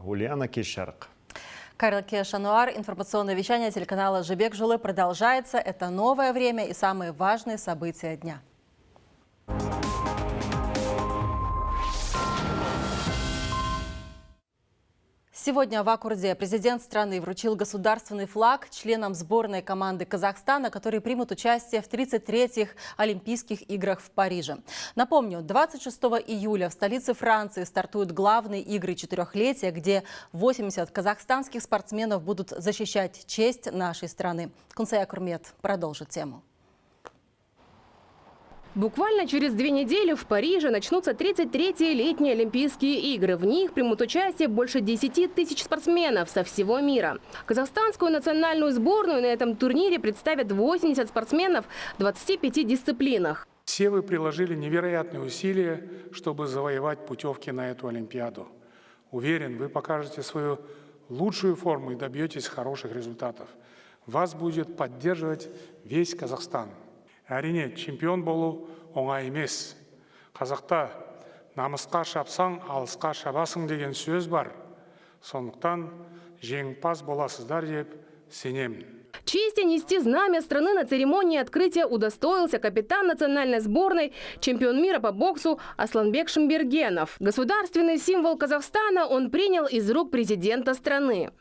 Ульяна Кишарк. Кайрылке Шануар, информационное вещание телеканала «Жибек Жулы» продолжается. Это новое время и самые важные события дня. Сегодня в Аккурде президент страны вручил государственный флаг членам сборной команды Казахстана, которые примут участие в 33-х Олимпийских играх в Париже. Напомню, 26 июля в столице Франции стартуют главные игры четырехлетия, где 80 казахстанских спортсменов будут защищать честь нашей страны. Кунсая Курмет продолжит тему. Буквально через 2 недели в Париже начнутся 33-е летние Олимпийские игры. В них примут участие больше 10 тысяч спортсменов со всего мира. Казахстанскую национальную сборную на этом турнире представят 80 спортсменов в 25 дисциплинах. Все вы приложили невероятные усилия, чтобы завоевать путевки на эту Олимпиаду. Уверен, вы покажете свою лучшую форму и добьетесь хороших результатов. Вас будет поддерживать весь Казахстан. Әрине, чемпион болу оңай емес. Қазақта намысқа шапсаң, алысқа шабасың деген сөз бар. Сондықтан жеңімпаз боласыздар деп сенемін. Чести нести знамя страны на церемонии открытия удостоился капитан национальной сборной, чемпион мира по боксу Асланбек Шимбергенов. Государственный символ Казахстана он принял из рук президента страны.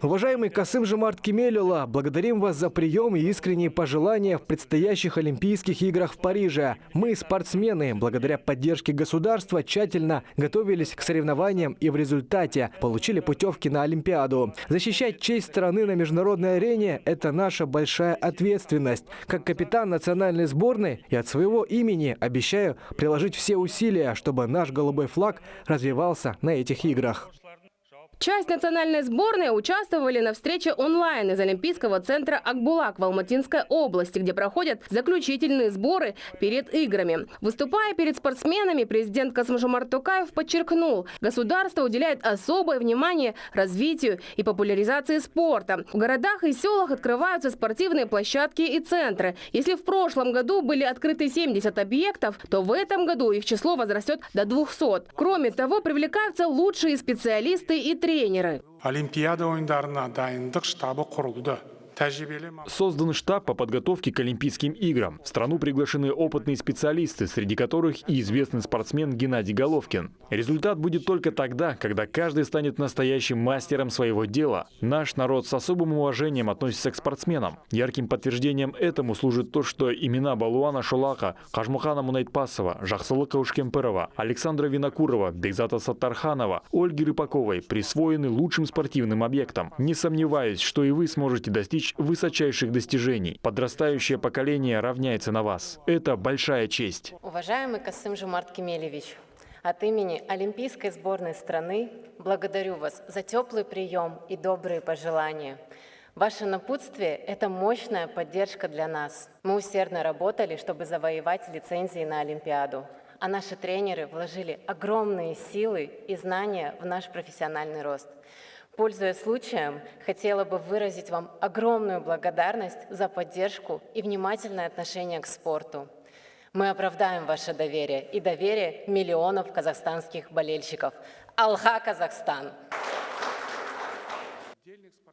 Уважаемый Касым-Жомарт Кемелұлы, благодарим вас за прием и искренние пожелания в предстоящих Олимпийских играх в Париже. Мы, спортсмены, благодаря поддержке государства, тщательно готовились к соревнованиям и в результате получили путевки на Олимпиаду. Защищать честь страны на международной арене – это наша большая ответственность. Как капитан национальной сборной и от своего имени обещаю приложить все усилия, чтобы наш голубой флаг развивался на этих играх. Часть национальной сборной участвовали на встрече онлайн из Олимпийского центра Акбулак в Алматинской области, где проходят заключительные сборы перед играми. Выступая перед спортсменами, президент Касым-Жомарт Токаев подчеркнул, государство уделяет особое внимание развитию и популяризации спорта. В городах и селах открываются спортивные площадки и центры. Если в прошлом году были открыты 70 объектов, то в этом году их число возрастет до 200. Кроме того, привлекаются лучшие специалисты и тренеры. Олимпиада ойындарына дайындық штабы құрылды. Создан штаб по подготовке к Олимпийским играм. В страну приглашены опытные специалисты, среди которых и известный спортсмен Геннадий Головкин. Результат будет только тогда, когда каждый станет настоящим мастером своего дела. Наш народ с особым уважением относится к спортсменам. Ярким подтверждением этому служит то, что имена Балуана Шолаха, Кажмухана Мунайтпасова, Жахсылыка Ушкемпырова, Александра Винокурова, Бекзата Саттарханова, Ольги Рыпаковой присвоены лучшим спортивным объектам. Не сомневаюсь, что и вы сможете достичь высочайших достижений. Подрастающее поколение равняется на вас. Это большая честь. Уважаемый Касым-Жомарт Кемелевич, от имени Олимпийской сборной страны благодарю вас за теплый прием и добрые пожелания. Ваше напутствие – это мощная поддержка для нас. Мы усердно работали, чтобы завоевать лицензии на Олимпиаду. А наши тренеры вложили огромные силы и знания в наш профессиональный рост. Пользуясь случаем, хотела бы выразить вам огромную благодарность за поддержку и внимательное отношение к спорту. Мы оправдаем ваше доверие и доверие миллионов казахстанских болельщиков. Алха, Казахстан!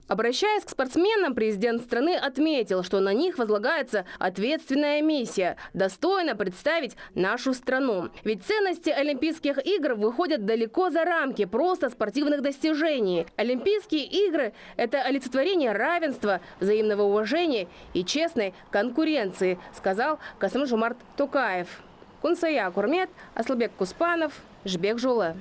Обращаясь к спортсменам, президент страны отметил, что на них возлагается ответственная миссия – достойно представить нашу страну. Ведь ценности Олимпийских игр выходят далеко за рамки просто спортивных достижений. Олимпийские игры – это олицетворение равенства, взаимного уважения и честной конкуренции, сказал Касым-Жомарт Токаев. Кунсая Курмет, Асланбек Куспанов, Жибек Жулы.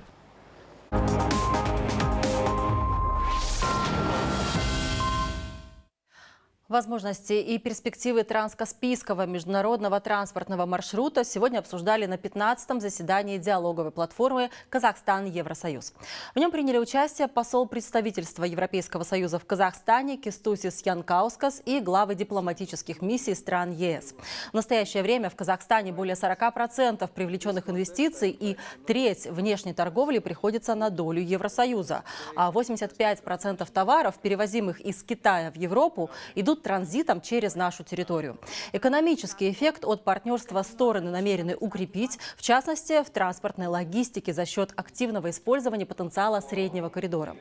Возможности и перспективы транскаспийского международного транспортного маршрута сегодня обсуждали на 15-м заседании диалоговой платформы «Казахстан-Евросоюз». В нем приняли участие посол представительства Европейского Союза в Казахстане Кестусис Янкаускас и главы дипломатических миссий стран ЕС. В настоящее время в Казахстане более 40% привлеченных инвестиций и треть внешней торговли приходится на долю Евросоюза. А 85% товаров, перевозимых из Китая в Европу, идут идут транзитом через нашу территорию. Экономический эффект от партнерства стороны намерены укрепить, в частности, в транспортной логистике за счет активного использования потенциала среднего коридора.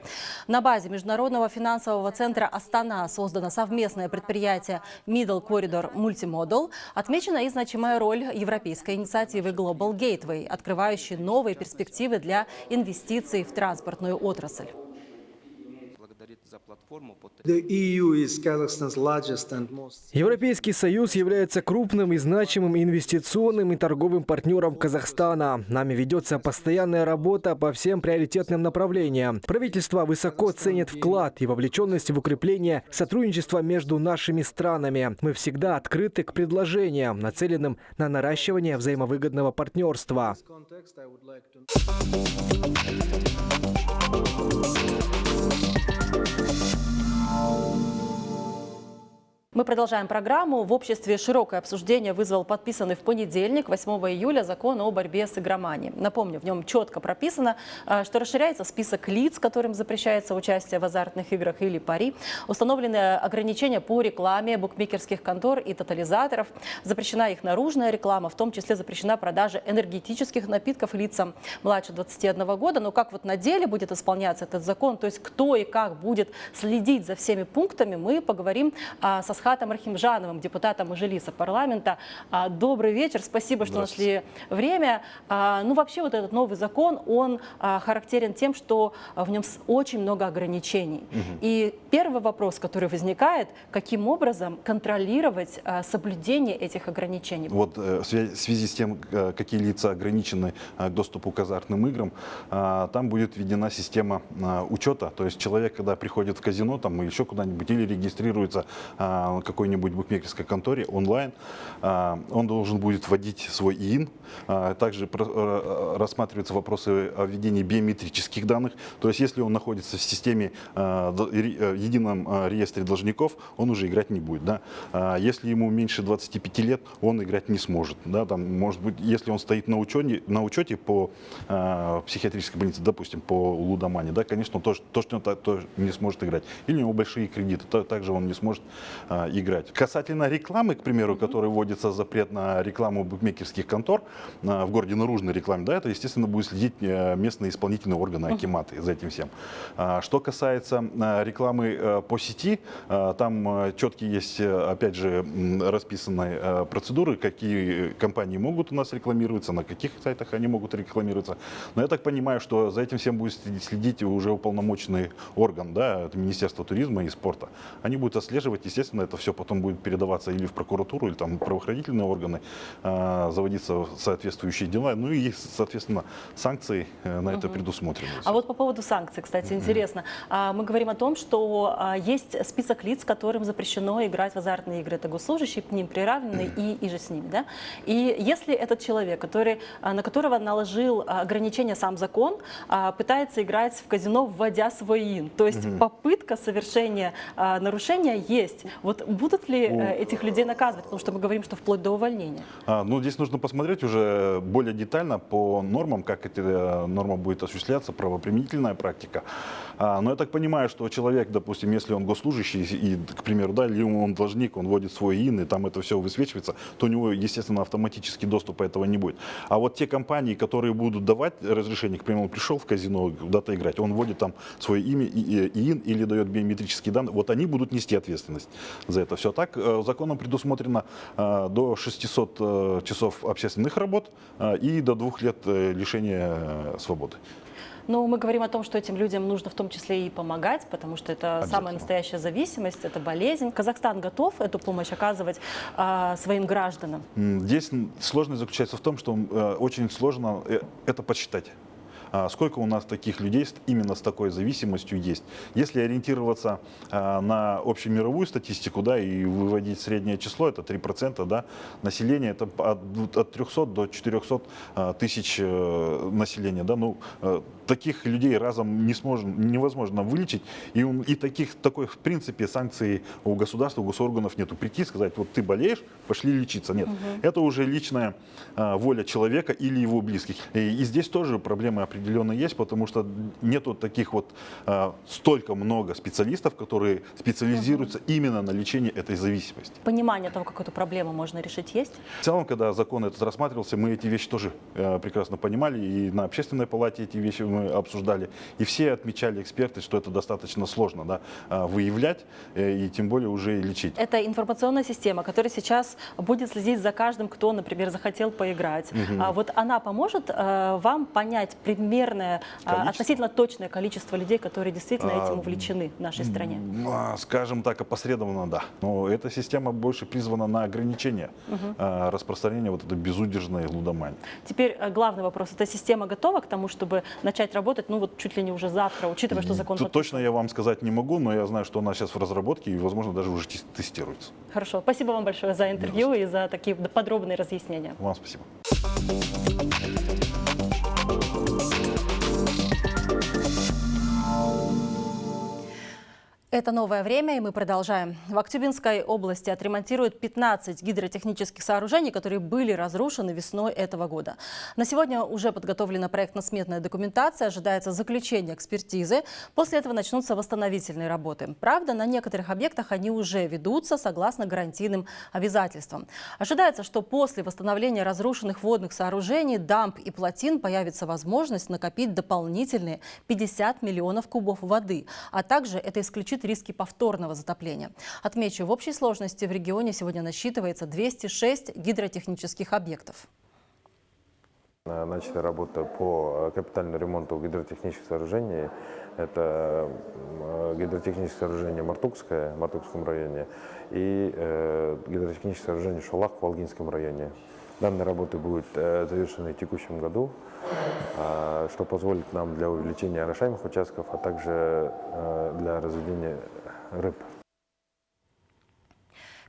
На базе Международного финансового центра Астана создано совместное предприятие Middle Corridor Multimodal. Отмечена и значимая роль европейской инициативы Global Gateway, открывающей новые перспективы для инвестиций в транспортную отрасль. Европейский Союз является крупным и значимым инвестиционным и торговым партнером Казахстана. Нами ведется постоянная работа по всем приоритетным направлениям. Правительство высоко ценит вклад и вовлеченность в укрепление сотрудничества между нашими странами. Мы всегда открыты к предложениям, нацеленным на наращивание взаимовыгодного партнерства. Мы продолжаем программу. В обществе широкое обсуждение вызвал подписанный в понедельник, 8 июля, закон о борьбе с игроманией. Напомню, в нем четко прописано, что расширяется список лиц, которым запрещается участие в азартных играх или пари. Установлены ограничения по рекламе букмекерских контор и тотализаторов. Запрещена их наружная реклама, в том числе запрещена продажа энергетических напитков лицам младше 21 года. Но как вот на деле будет исполняться этот закон, то есть кто и как будет следить за всеми пунктами, мы поговорим со Асхатом Рахимжановым, депутатом Мажилиса парламента. Добрый вечер, спасибо, что нашли время. Ну, вообще, вот этот новый закон, он характерен тем, что в нем очень много ограничений. И первый вопрос, который возникает, каким образом контролировать соблюдение этих ограничений? Вот в связи с тем, какие лица ограничены к доступу к азартным играм, там будет введена система учета. То есть человек, когда приходит в казино там, или еще куда-нибудь, или регистрируется какой-нибудь букмекерской конторе онлайн, он должен будет вводить свой ИИН. Также рассматриваются вопросы о введении биометрических данных. То есть если он находится в системе едином реестре должников, он уже играть не будет. Да? Если ему меньше 25 лет, он играть не сможет. Да? Там, может быть, если он стоит на учете по психиатрической больнице, допустим, по лудомане, да, конечно, он точно не сможет играть. Или у него большие кредиты, также он не сможет играть. Касательно рекламы, к примеру, которой вводится запрет на рекламу букмекерских контор в городе наружной рекламе, да, это, естественно, будет следить местные исполнительные органы, акиматы за этим всем. Что касается рекламы по сети, там четкие есть, опять же, расписанные процедуры, какие компании могут у нас рекламироваться, на каких сайтах они могут рекламироваться. Но я так понимаю, что за этим всем будет следить уже уполномоченный орган, да, это Министерство туризма и спорта. Они будут отслеживать, естественно, это все потом будет передаваться или в прокуратуру, или там правоохранительные органы, заводиться соответствующие дела. Ну и, соответственно, санкции на это предусмотрены. А вот по поводу санкций, кстати, интересно. Мы говорим о том, что есть список лиц, которым запрещено играть в азартные игры. Это госслужащие, к ним приравненные и же с ними. Да? И если этот человек, на которого наложил ограничение сам закон, пытается играть в казино, вводя свой ИИН, то есть попытка совершения нарушения есть. Вот будут ли этих людей наказывать? Потому что мы говорим, что вплоть до увольнения. Ну, здесь нужно посмотреть уже более детально по нормам, как эти нормы будет осуществляться, правоприменительная практика. Но я так понимаю, что человек, допустим, если он госслужащий, и, к примеру, да, или он должник, он вводит свой ИИН, и там это все высвечивается, то у него, естественно, автоматически доступа этого не будет. А вот те компании, которые будут давать разрешение, к примеру, он пришел в казино куда-то играть, он вводит там свое имя, ИИН или дает биометрические данные, вот они будут нести ответственность за это все. Так, законом предусмотрено до 600 часов общественных работ и до 2 лет лишения свободы. Но мы говорим о том, что этим людям нужно в том числе и помогать, потому что это самая настоящая зависимость, это болезнь. Казахстан готов эту помощь оказывать своим гражданам? Здесь сложность заключается в том, что очень сложно это подсчитать. Сколько у нас таких людей именно с такой зависимостью есть. Если ориентироваться на общемировую статистику, да, и выводить среднее число, это 3%, да, населения, это от 300 до 400 тысяч населения. Да, ну, таких людей разом невозможно вылечить. И такой, в принципе, санкций у государства, у госорганов нету. Прийти и сказать, вот ты болеешь, пошли лечиться. Нет. Это уже личная воля человека или его близких. И здесь тоже проблемы определенно есть, потому что нету таких вот столько много специалистов, которые специализируются именно на лечении этой зависимости. Понимание того, как эту проблему можно решить, есть? В целом, когда закон этот рассматривался, мы эти вещи тоже прекрасно понимали, и на общественной палате эти вещи мы обсуждали, и все отмечали эксперты, что это достаточно сложно, да, выявлять и тем более уже лечить. Это информационная система, которая сейчас будет следить за каждым, кто, например, захотел поиграть. Вот она поможет вам понять примерное, относительно точное количество людей, которые действительно этим увлечены в нашей стране? Скажем так, опосредованно, да. Но эта система больше призвана на ограничение распространения вот этой безудержной лудомании. Теперь главный вопрос. Эта система готова к тому, чтобы начать работать, ну вот чуть ли не уже завтра, учитывая, что закон Тут подписан? точно я вам сказать не могу, но я знаю, что она сейчас в разработке и, возможно, даже уже тестируется. Хорошо. Спасибо вам большое за интервью и за такие подробные разъяснения. Вам спасибо. Это «Новое время», и мы продолжаем. В Актюбинской области отремонтируют 15 гидротехнических сооружений, которые были разрушены весной этого года. На сегодня уже подготовлена проектно-сметная документация, ожидается заключение экспертизы. После этого начнутся восстановительные работы. Правда, на некоторых объектах они уже ведутся согласно гарантийным обязательствам. Ожидается, что после восстановления разрушенных водных сооружений, дамб и плотин появится возможность накопить дополнительные 50 миллионов кубов воды, а также это исключит риски повторного затопления. Отмечу, в общей сложности в регионе сегодня насчитывается 206 гидротехнических объектов. Начали работа по капитальному ремонту гидротехнических сооружений. Это гидротехническое сооружение Мартукское в Мартукском районе и гидротехническое сооружение Шулах в Волгинском районе. Данные работы будут завершены в текущем году, что позволит нам для увеличения орошаемых участков, а также для разведения рыб.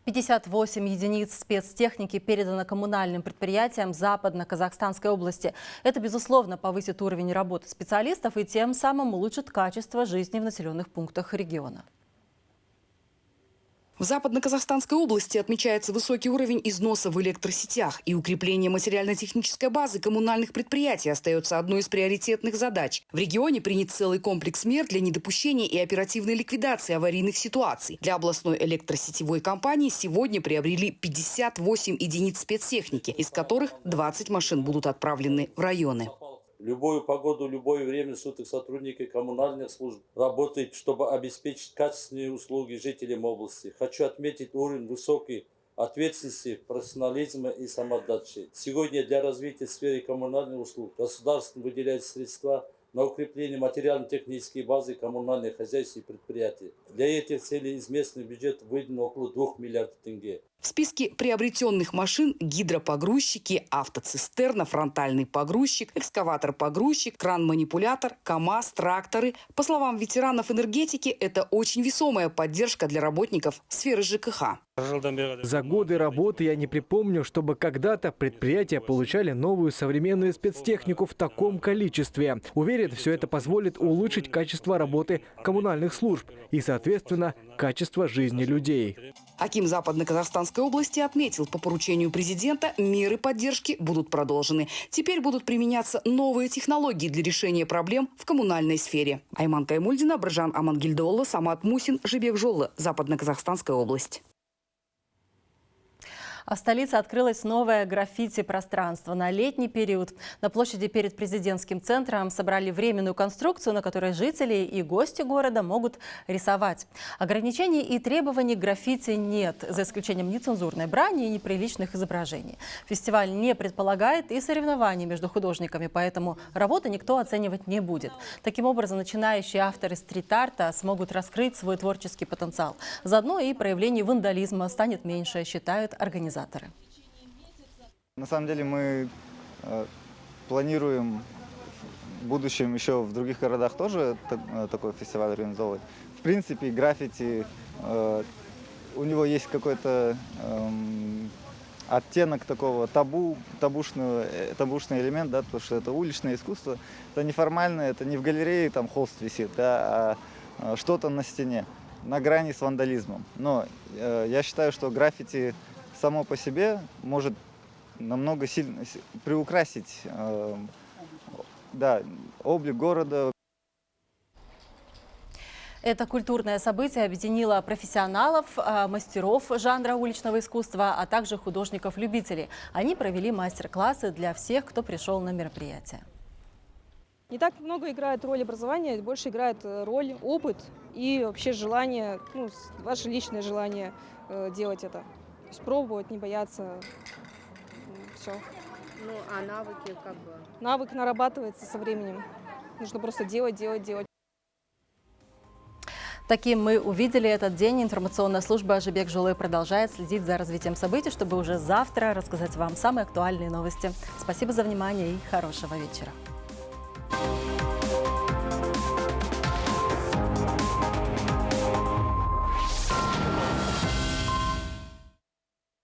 58 единиц спецтехники передано коммунальным предприятиям Западно-Казахстанской области. Это, безусловно, повысит уровень работы специалистов и тем самым улучшит качество жизни в населенных пунктах региона. В Западно-Казахстанской области отмечается высокий уровень износа в электросетях, и укрепление материально-технической базы коммунальных предприятий остается одной из приоритетных задач. В регионе принят целый комплекс мер для недопущения и оперативной ликвидации аварийных ситуаций. Для областной электросетевой компании сегодня приобрели 58 единиц спецтехники, из которых 20 машин будут отправлены в районы. Любую погоду, любое время суток сотрудники коммунальных служб работают, чтобы обеспечить качественные услуги жителям области. Хочу отметить уровень высокой ответственности, профессионализма и самоотдачи. Сегодня для развития сферы коммунальных услуг государство выделяет средства на укрепление материально-технической базы коммунальных хозяйств и предприятий. Для этих целей из местного бюджета выделено около 2 миллиардов тенге. В списке приобретенных машин гидропогрузчики, автоцистерна, фронтальный погрузчик, экскаватор-погрузчик, кран-манипулятор, КАМАЗ, тракторы. По словам ветеранов энергетики, это очень весомая поддержка для работников сферы ЖКХ. За годы работы я не припомню, чтобы когда-то предприятия получали новую современную спецтехнику в таком количестве. Уверен, все это позволит улучшить качество работы коммунальных служб и, соответственно, качество жизни людей. Аким Западно-Казахстанской области отметил, по поручению президента меры поддержки будут продолжены. Теперь будут применяться новые технологии для решения проблем в коммунальной сфере. Айман Каймульдина, Бржан Амангильдоулы, Самат Мусин, Жибек Жолы, Западно-Казахстанская область. А в столице открылось новое граффити-пространство. На летний период на площади перед президентским центром собрали временную конструкцию, на которой жители и гости города могут рисовать. Ограничений и требований к граффити нет, за исключением нецензурной брани и неприличных изображений. Фестиваль не предполагает и соревнований между художниками, поэтому работы никто оценивать не будет. Таким образом, начинающие авторы стрит-арта смогут раскрыть свой творческий потенциал. Заодно и проявлений вандализма станет меньше, считают организаторы. На самом деле мы планируем в будущем еще в других городах тоже такой фестиваль организовывать. В принципе, граффити, у него есть какой-то оттенок такого табушный элемент, да, потому что это уличное искусство, это неформальное, это не в галерее там холст висит, да, а что-то на стене, на грани с вандализмом. Но я считаю, что граффити само по себе может намного сильно приукрасить облик города. Это культурное событие объединило профессионалов, мастеров жанра уличного искусства, а также художников-любителей. Они провели мастер-классы для всех, кто пришел на мероприятие. Не так много играет роль образования, больше играет роль опыт и вообще желание, ваше личное желание делать это. То есть пробовать, не бояться. Все. Ну, а навыки как бы? Навык нарабатывается со временем. Нужно просто делать. Таким мы увидели этот день. Информационная служба «Ажибек Жолы» продолжает следить за развитием событий, чтобы уже завтра рассказать вам самые актуальные новости. Спасибо за внимание и хорошего вечера.